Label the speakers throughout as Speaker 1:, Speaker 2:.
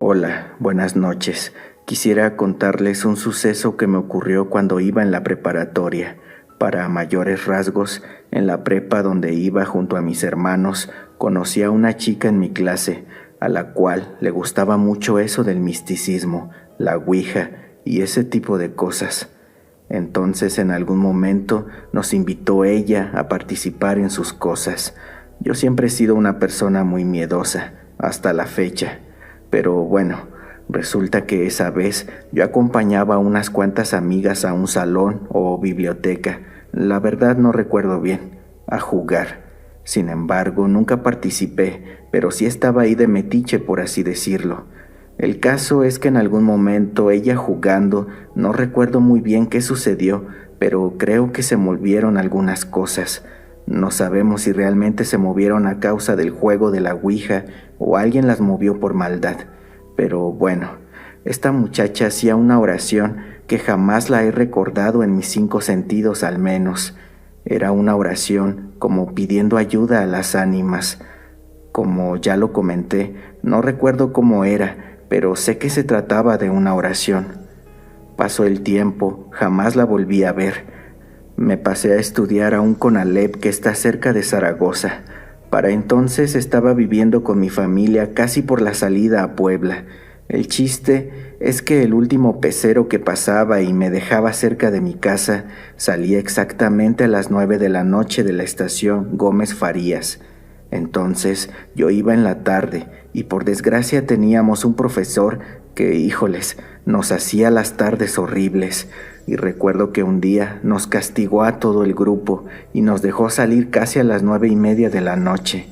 Speaker 1: Hola, buenas noches. Quisiera contarles un suceso que me ocurrió cuando iba en la preparatoria. Para mayores rasgos, en la prepa donde iba junto a mis hermanos, conocí a una chica en mi clase, a la cual le gustaba mucho eso del misticismo, la ouija y ese tipo de cosas. Entonces, en algún momento, nos invitó ella a participar en sus cosas. Yo siempre he sido una persona muy miedosa, hasta la fecha. Pero bueno, resulta que esa vez yo acompañaba a unas cuantas amigas a un salón o biblioteca, la verdad no recuerdo bien, a jugar. Sin embargo, nunca participé, pero sí estaba ahí de metiche, por así decirlo. El caso es que en algún momento ella jugando, no recuerdo muy bien qué sucedió, pero creo que se movieron algunas cosas. No sabemos si realmente se movieron a causa del juego de la ouija o alguien las movió por maldad. Pero bueno, esta muchacha hacía una oración que jamás la he recordado en mis 5 sentidos al menos. Era una oración como pidiendo ayuda a las ánimas. Como ya lo comenté, no recuerdo cómo era, pero sé que se trataba de una oración. Pasó el tiempo, jamás la volví a ver. Me pasé a estudiar a un CONALEP que está cerca de Zaragoza. Para entonces estaba viviendo con mi familia casi por la salida a Puebla. El chiste es que el último pecero que pasaba y me dejaba cerca de mi casa salía exactamente a las 9 de la noche de la estación Gómez Farías. Entonces yo iba en la tarde y por desgracia teníamos un profesor que, híjoles, nos hacía las tardes horribles. Y recuerdo que un día nos castigó a todo el grupo y nos dejó salir casi a las 9:30 de la noche.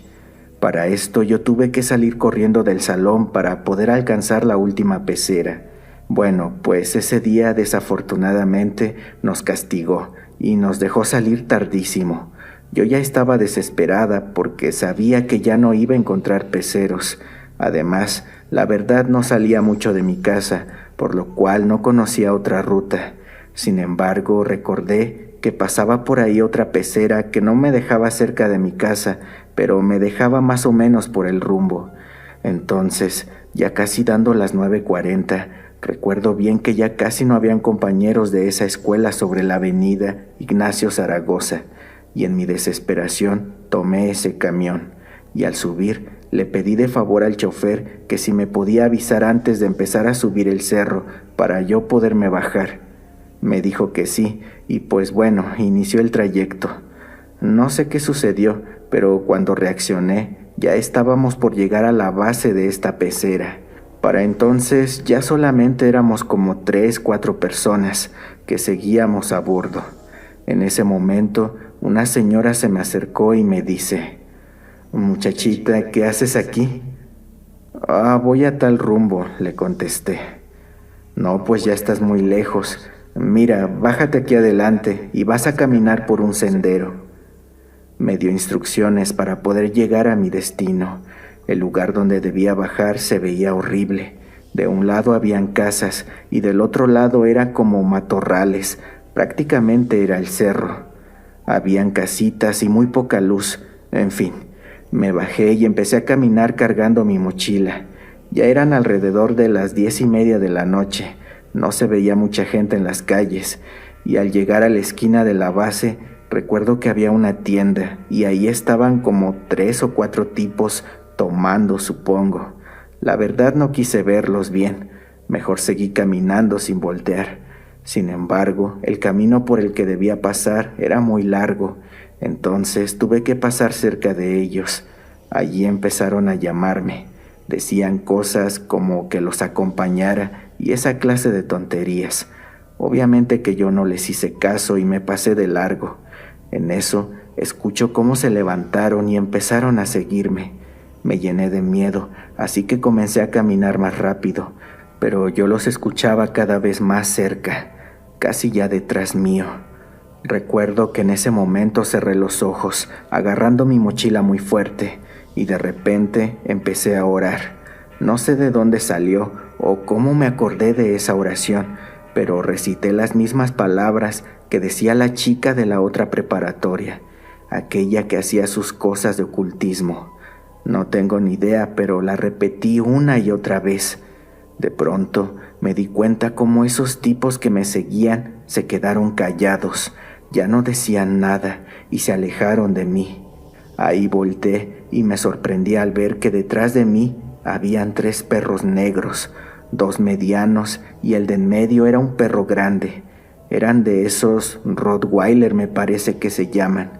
Speaker 1: Para esto yo tuve que salir corriendo del salón para poder alcanzar la última pecera. Bueno, pues ese día desafortunadamente nos castigó y nos dejó salir tardísimo. Yo ya estaba desesperada porque sabía que ya no iba a encontrar peceros. Además, la verdad no salía mucho de mi casa, por lo cual no conocía otra ruta. Sin embargo, recordé que pasaba por ahí otra pecera que no me dejaba cerca de mi casa, pero me dejaba más o menos por el rumbo. Entonces, ya casi dando las 9:40, recuerdo bien que ya casi no habían compañeros de esa escuela sobre la avenida Ignacio Zaragoza, y en mi desesperación tomé ese camión, y al subir le pedí de favor al chofer que si me podía avisar antes de empezar a subir el cerro para yo poderme bajar. Me dijo que sí, y pues bueno, inició el trayecto. No sé qué sucedió, pero cuando reaccioné, ya estábamos por llegar a la base de esta pecera. Para entonces ya solamente éramos como 3, 4 personas que seguíamos a bordo. En ese momento, una señora se me acercó y me dice: «Muchachita, ¿qué haces aquí?». Voy a tal rumbo», le contesté. «No, pues ya estás muy lejos. Mira, bájate aquí adelante y vas a caminar por un sendero». Me dio instrucciones para poder llegar a mi destino. El lugar donde debía bajar se veía horrible. De un lado habían casas y del otro lado era como matorrales. Prácticamente era el cerro. Habían casitas y muy poca luz. En fin, me bajé y empecé a caminar cargando mi mochila. Ya eran alrededor de las 10:30 de la noche. No se veía mucha gente en las calles, y al llegar a la esquina de la base, recuerdo que había una tienda, y ahí estaban como 3 o 4 tipos tomando, supongo. La verdad no quise verlos bien, mejor seguí caminando sin voltear. Sin embargo, el camino por el que debía pasar era muy largo, entonces tuve que pasar cerca de ellos. Allí empezaron a llamarme. Decían cosas como que los acompañara y esa clase de tonterías. Obviamente que yo no les hice caso y me pasé de largo. En eso, escucho cómo se levantaron y empezaron a seguirme. Me llené de miedo, así que comencé a caminar más rápido, pero yo los escuchaba cada vez más cerca, casi ya detrás mío. Recuerdo que en ese momento cerré los ojos, agarrando mi mochila muy fuerte, y de repente empecé a orar. No sé de dónde salió o cómo me acordé de esa oración, pero recité las mismas palabras que decía la chica de la otra preparatoria, aquella que hacía sus cosas de ocultismo. No tengo ni idea, pero la repetí una y otra vez. De pronto me di cuenta cómo esos tipos que me seguían se quedaron callados, ya no decían nada y se alejaron de mí. Ahí volteé y me sorprendí al ver que detrás de mí habían 3 perros negros, 2 medianos y el de en medio era un perro grande. Eran de esos Rottweiler, me parece que se llaman.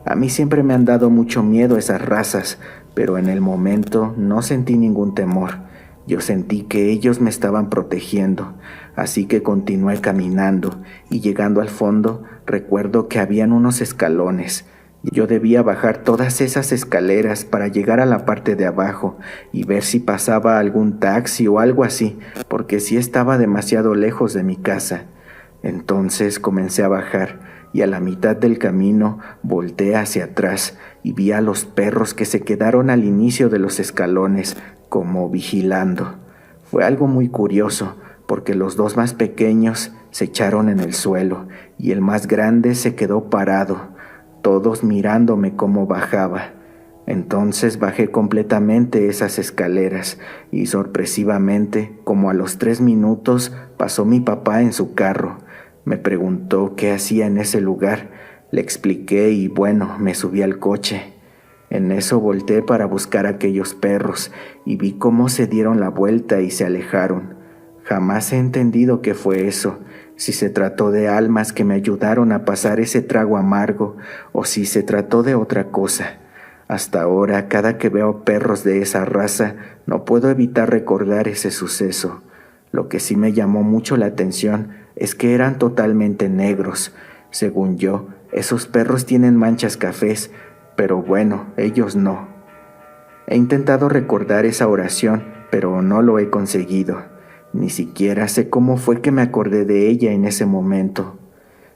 Speaker 1: A mí siempre me han dado mucho miedo esas razas, pero en el momento no sentí ningún temor. Yo sentí que ellos me estaban protegiendo, así que continué caminando y llegando al fondo recuerdo que habían unos escalones. Yo debía bajar todas esas escaleras para llegar a la parte de abajo y ver si pasaba algún taxi o algo así, porque sí estaba demasiado lejos de mi casa. Entonces comencé a bajar y a la mitad del camino volteé hacia atrás y vi a los perros que se quedaron al inicio de los escalones como vigilando. Fue algo muy curioso porque los 2 más pequeños se echaron en el suelo y el más grande se quedó parado, todos mirándome cómo bajaba. Entonces bajé completamente esas escaleras y sorpresivamente, como a los 3 minutos, pasó mi papá en su carro. Me preguntó qué hacía en ese lugar. Le expliqué y bueno, me subí al coche. En eso volteé para buscar a aquellos perros y vi cómo se dieron la vuelta y se alejaron. Jamás he entendido qué fue eso, si se trató de almas que me ayudaron a pasar ese trago amargo o si se trató de otra cosa. Hasta ahora, cada que veo perros de esa raza, no puedo evitar recordar ese suceso. Lo que sí me llamó mucho la atención es que eran totalmente negros. Según yo, esos perros tienen manchas cafés, pero bueno, ellos no. He intentado recordar esa oración, pero no lo he conseguido. Ni siquiera sé cómo fue que me acordé de ella en ese momento.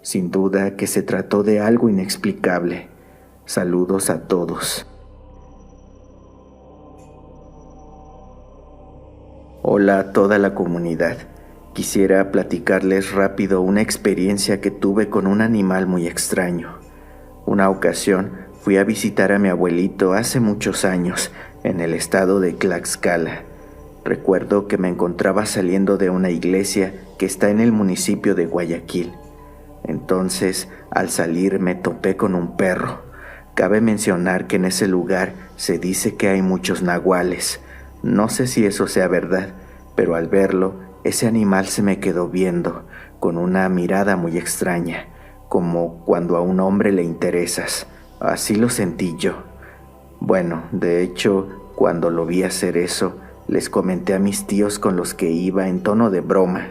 Speaker 1: Sin duda que se trató de algo inexplicable. Saludos a todos. Hola a toda la comunidad. Quisiera platicarles rápido una experiencia que tuve con un animal muy extraño. Una ocasión fui a visitar a mi abuelito hace muchos años en el estado de Tlaxcala. Recuerdo que me encontraba saliendo de una iglesia que está en el municipio de Guayaquil. Entonces, al salir me topé con un perro. Cabe mencionar que en ese lugar se dice que hay muchos nahuales. No sé si eso sea verdad, pero al verlo, ese animal se me quedó viendo, con una mirada muy extraña, como cuando a un hombre le interesas. Así lo sentí yo. Bueno, de hecho, cuando lo vi hacer eso, les comenté a mis tíos con los que iba en tono de broma.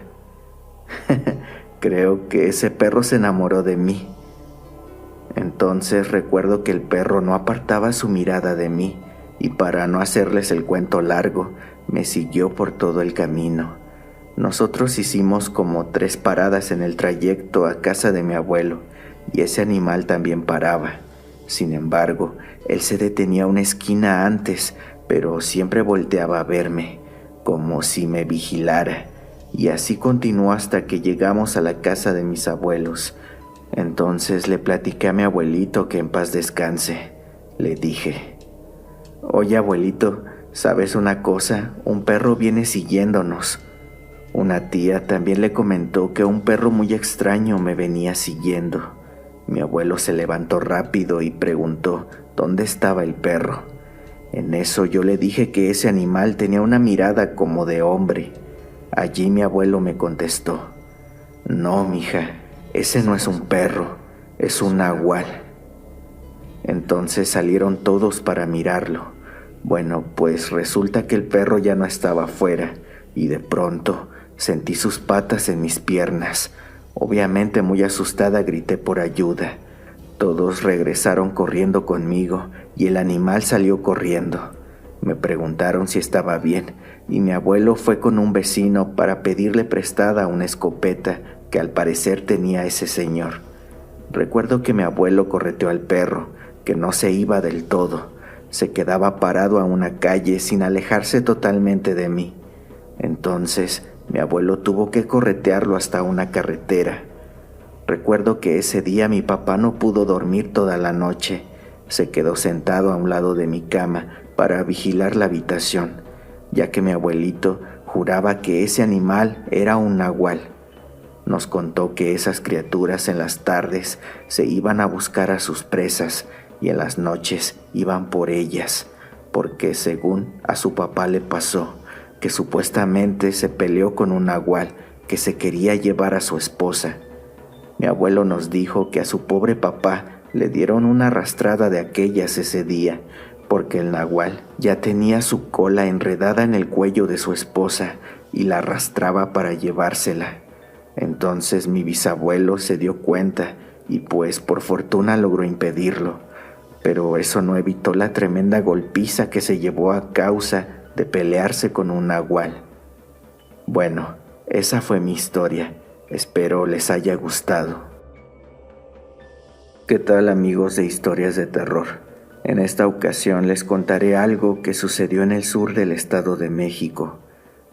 Speaker 1: Creo que ese perro se enamoró de mí. Entonces recuerdo que el perro no apartaba su mirada de mí y para no hacerles el cuento largo, me siguió por todo el camino. Nosotros hicimos como 3 paradas en el trayecto a casa de mi abuelo y ese animal también paraba. Sin embargo, él se detenía a una esquina antes, pero siempre volteaba a verme, como si me vigilara, y así continuó hasta que llegamos a la casa de mis abuelos. Entonces le platiqué a mi abuelito que en paz descanse. Le dije: «Oye, abuelito, ¿sabes una cosa? Un perro viene siguiéndonos». Una tía también le comentó que un perro muy extraño me venía siguiendo. Mi abuelo se levantó rápido y preguntó dónde estaba el perro. En eso yo le dije que ese animal tenía una mirada como de hombre. Allí mi abuelo me contestó: «No, mija, ese no es un perro, es un nahual». Entonces salieron todos para mirarlo. Bueno, pues resulta que el perro ya no estaba afuera y de pronto sentí sus patas en mis piernas. Obviamente muy asustada grité por ayuda. Todos regresaron corriendo conmigo y el animal salió corriendo. Me preguntaron si estaba bien y mi abuelo fue con un vecino para pedirle prestada una escopeta que al parecer tenía ese señor. Recuerdo que mi abuelo correteó al perro, que no se iba del todo. Se quedaba parado a una calle sin alejarse totalmente de mí. Entonces mi abuelo tuvo que corretearlo hasta una carretera. Recuerdo que ese día mi papá no pudo dormir toda la noche. Se quedó sentado a un lado de mi cama para vigilar la habitación, ya que mi abuelito Juraba que ese animal era un nahual. Nos contó que esas criaturas en las tardes se iban a buscar a sus presas y en las noches iban por ellas, porque según a su papá le pasó, que supuestamente se peleó con un nahual que se quería llevar a su esposa. Mi abuelo nos dijo que a su pobre papá le dieron una arrastrada de aquellas ese día, porque el nahual ya tenía su cola enredada en el cuello de su esposa y la arrastraba para llevársela. Entonces mi bisabuelo se dio cuenta y pues por fortuna logró impedirlo, pero eso no evitó la tremenda golpiza que se llevó a causa de pelearse con un nahual. Bueno, esa fue mi historia. Espero les haya gustado. ¿Qué tal, amigos de Historias de Terror? En esta ocasión les contaré algo que sucedió en el sur del Estado de México.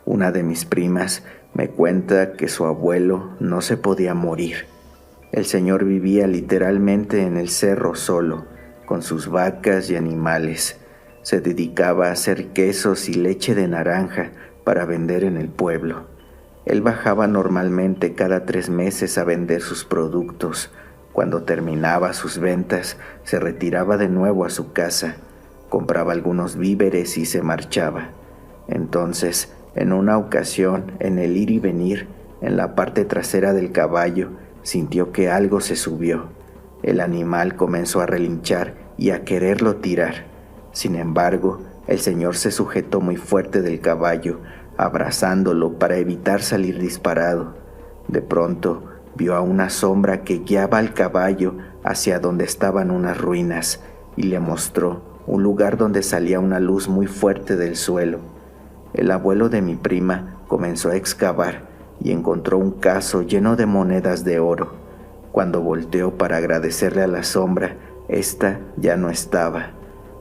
Speaker 1: Una de mis primas me cuenta que su abuelo no se podía morir. El señor vivía literalmente en el cerro solo, con sus vacas y animales. Se dedicaba a hacer quesos y leche de naranja para vender en el pueblo. Él bajaba normalmente cada 3 meses a vender sus productos. Cuando terminaba sus ventas, se retiraba de nuevo a su casa, compraba algunos víveres y se marchaba. Entonces, en una ocasión, en el ir y venir, en la parte trasera del caballo, sintió que algo se subió. El animal comenzó a relinchar y a quererlo tirar. Sin embargo, el señor se sujetó muy fuerte del caballo, abrazándolo para evitar salir disparado. De pronto, vio a una sombra que guiaba al caballo hacia donde estaban unas ruinas y le mostró un lugar donde salía una luz muy fuerte del suelo. El abuelo de mi prima comenzó a excavar y encontró un caso lleno de monedas de oro. Cuando volteó para agradecerle a la sombra, ésta ya no estaba.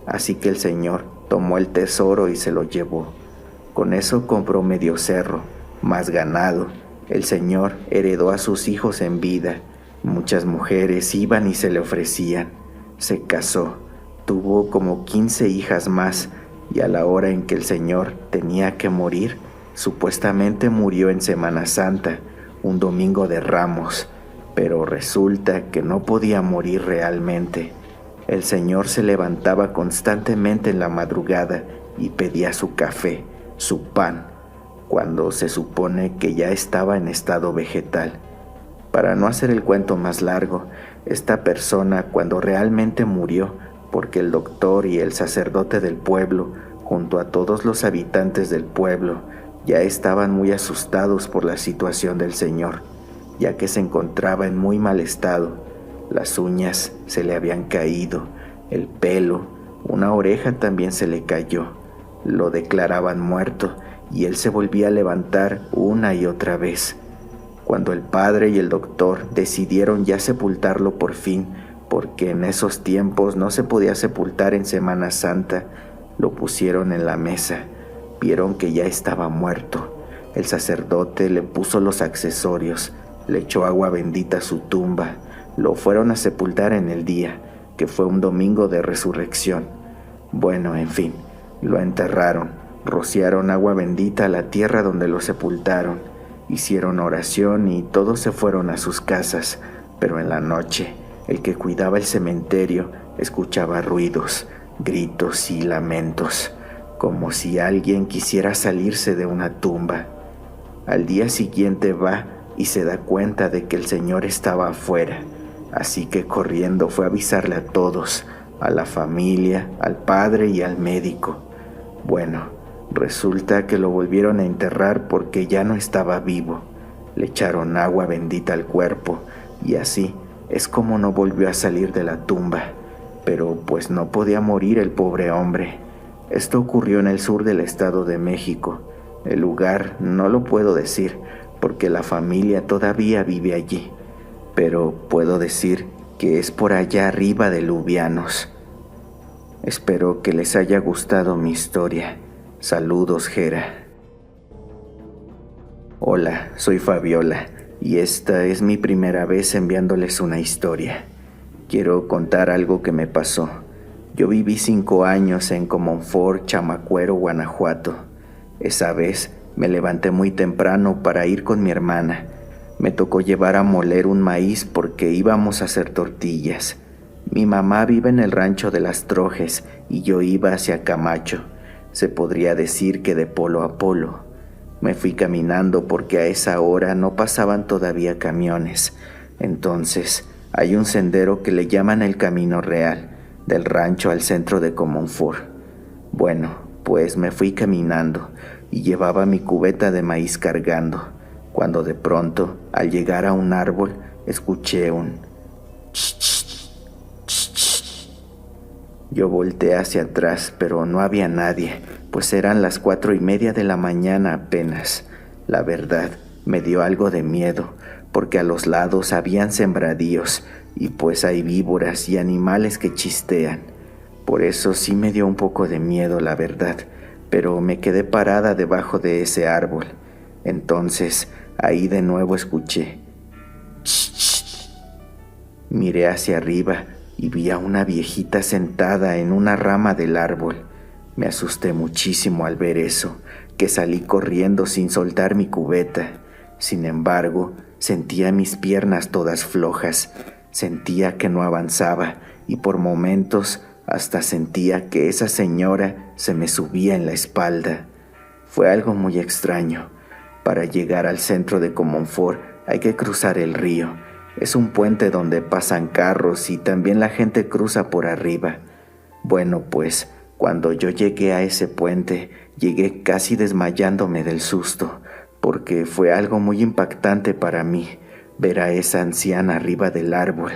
Speaker 1: Así que el señor tomó el tesoro y se lo llevó. Con eso compró medio cerro, más ganado. El señor heredó a sus hijos en vida. Muchas mujeres iban y se le ofrecían. Se casó, tuvo como 15 hijas más, y a la hora en que el señor tenía que morir, supuestamente murió en Semana Santa, un domingo de Ramos, pero resulta que no podía morir realmente. El señor se levantaba constantemente en la madrugada y pedía su café, su pan, cuando se supone que ya estaba en estado vegetal. Para no hacer el cuento más largo, esta persona cuando realmente murió, porque el doctor y el sacerdote del pueblo, junto a todos los habitantes del pueblo, ya estaban muy asustados por la situación del señor, ya que se encontraba en muy mal estado. Las uñas se le habían caído, el pelo, una oreja también se le cayó. Lo declaraban muerto y él se volvía a levantar una y otra vez. Cuando el padre y el doctor decidieron ya sepultarlo por fin, porque en esos tiempos no se podía sepultar en Semana Santa, lo pusieron en la mesa. Vieron que ya estaba muerto. El sacerdote le puso los accesorios, le echó agua bendita a su tumba. Lo fueron a sepultar en el día, que fue un domingo de resurrección. Bueno, en fin, lo enterraron, rociaron agua bendita a la tierra donde lo sepultaron, hicieron oración y todos se fueron a sus casas, pero en la noche, el que cuidaba el cementerio escuchaba ruidos, gritos y lamentos, como si alguien quisiera salirse de una tumba. Al día siguiente va y se da cuenta de que el señor estaba afuera, así que corriendo fue a avisarle a todos, a la familia, al padre y al médico. Bueno, resulta que lo volvieron a enterrar porque ya no estaba vivo. Le echaron agua bendita al cuerpo y así es como no volvió a salir de la tumba. Pero pues no podía morir el pobre hombre. Esto ocurrió en el sur del Estado de México. El lugar no lo puedo decir porque la familia todavía vive allí, pero puedo decir que es por allá arriba de Lubianos. Espero que les haya gustado mi historia. Saludos, Jera. Hola, soy Fabiola y esta es mi primera vez enviándoles una historia. Quiero contar algo que me pasó. Yo viví 5 años en Comonfort, Chamacuero, Guanajuato. Esa vez Me levanté muy temprano para ir con mi hermana. Me tocó llevar a moler un maíz porque íbamos a hacer tortillas. Mi mamá vive en el rancho de Las Trojes y yo iba hacia Camacho. Se podría decir que de polo a polo. Me fui caminando porque a esa hora no pasaban todavía camiones. Entonces, hay un sendero que le llaman el Camino Real, del rancho al centro de Comonfort. Bueno, pues me fui caminando y llevaba mi cubeta de maíz cargando, cuando de pronto, al llegar a un árbol, escuché un ch, ch, ch, ch. Yo volteé hacia atrás, pero no había nadie, pues eran las 4:30 de la mañana apenas. La verdad, me dio algo de miedo, porque a los lados habían sembradíos, y pues hay víboras y animales que chistean. Por eso sí me dio un poco de miedo, la verdad, pero me quedé parada debajo de ese árbol. Entonces, ahí de nuevo escuché. Ch, ch. Miré hacia arriba y vi a una viejita sentada en una rama del árbol. Me asusté muchísimo al ver eso, que salí corriendo sin soltar mi cubeta. Sin embargo, sentía mis piernas todas flojas, sentía que no avanzaba y por momentos hasta sentía que esa señora se me subía en la espalda. Fue algo muy extraño. Para llegar al centro de Comonfort hay que cruzar el río. Es un puente donde pasan carros y también la gente cruza por arriba. Bueno, pues, cuando yo llegué a ese puente, llegué casi desmayándome del susto, porque fue algo muy impactante para mí ver a esa anciana arriba del árbol.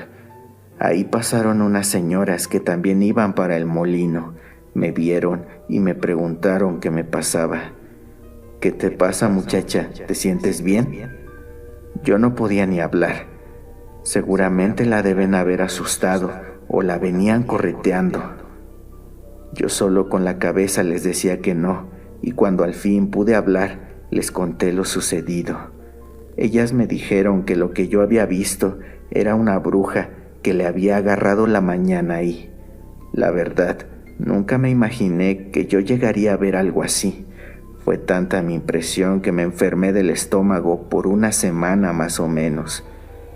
Speaker 1: Ahí pasaron unas señoras que también iban para el molino. Me vieron y me preguntaron qué me pasaba. ¿Qué te pasa, muchacha? ¿Te sientes bien? Yo no podía ni hablar. Seguramente la deben haber asustado o la venían correteando. Yo solo con la cabeza les decía que no, y cuando al fin pude hablar, les conté lo sucedido. Ellas me dijeron que lo que yo había visto era una bruja que le había agarrado la mañana ahí. La verdad, nunca me imaginé que yo llegaría a ver algo así. Fue tanta mi impresión que me enfermé del estómago por una semana más o menos.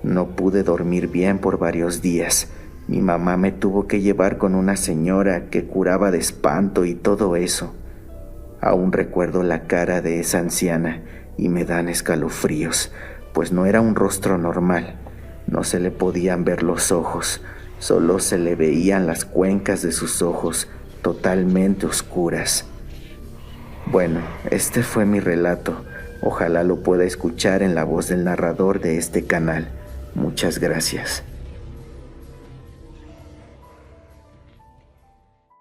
Speaker 1: No pude dormir bien por varios días. Mi mamá me tuvo que llevar con una señora que curaba de espanto y todo eso. Aún recuerdo la cara de esa anciana y me dan escalofríos, pues no era un rostro normal. No se le podían ver los ojos, solo se le veían las cuencas de sus ojos totalmente oscuras. Bueno, este fue mi relato. Ojalá lo pueda escuchar en la voz del narrador de este canal. Muchas gracias.